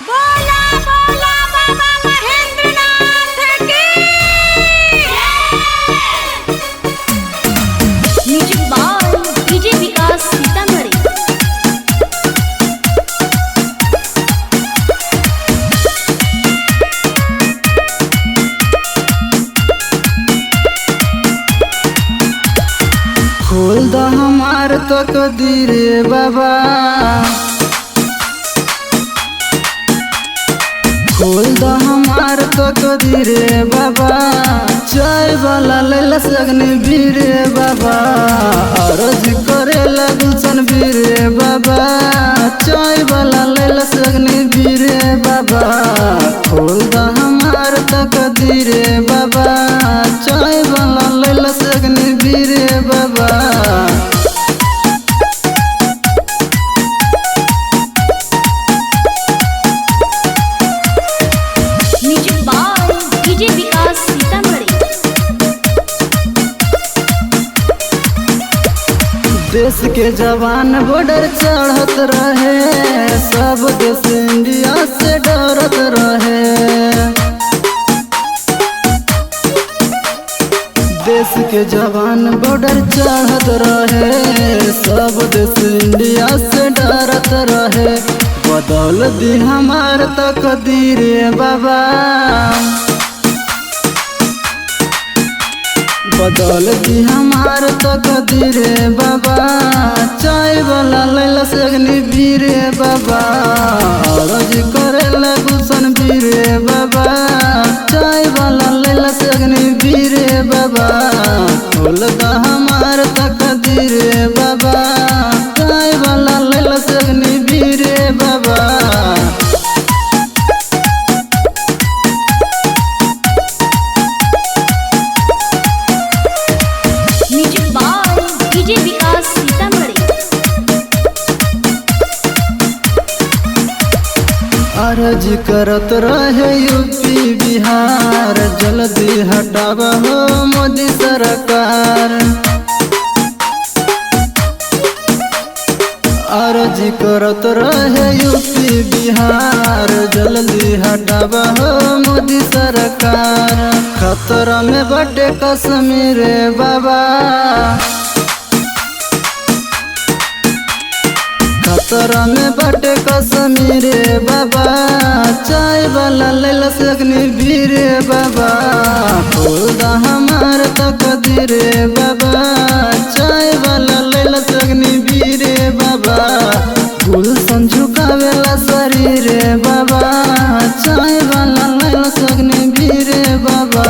बोला बोला बाबा महेंद्रनाथ की म्यूजिक बाय डीजे विकास सीतामढ़ी। खोल द हमार तकदीर बाबा, खोल द हमार तकदीर बाबा, चाय वाला लैला सगनी वीर बाबा, अरज करे गुलशन वीर बाबा, चाय वाला लैला सगनी वीर बाबा, खोल द हमार तकदीर बाबा, चाय वाला लैला सगनी वीर बाबा। म्यूजिक बाय डीजे विकास सीतामढ़ी। देश के जवान बॉर्डर चढ़त रहे, सब देश इंडिया से डरत रहे। देश के जवान बॉर्डर चढ़त रहे, सब देश इंडिया से डरत रहे। बदल दी हमार तकदीर बाबा, बदल दी हमार तकदीर बाबा, चाय वाला लैला सगनी वीर बाबा, अरज करेला गुलशन वीर बाबा, चाय वाला लैला सगनी वीर बाबा, खोल द हमार तकदीर बाबा, चाय वाला लैला सगनी वीर बाबा। म्यूजिक बाय डीजे विकास सीतामढ़ी। अर्ज करत रहे यूपी बिहार, जल्दी हटाव हो मोदी सरकार। अर्ज करत रहे यूपी बिहार, जल्दी हटाव हो मोदी सरकार। खतरा में बटे कश्मीर बाबा, खतरा में बटे कश्मीर बाबा, चाय वाला लैला सगनी वीर बाबा, खोल द हमार तकदीर बाबा, चाय वाला लैला सगनी वीर बाबा, गुलशन झुकावेला शरीर बाबा, चाय वाला लैला सगनी वीर बाबा।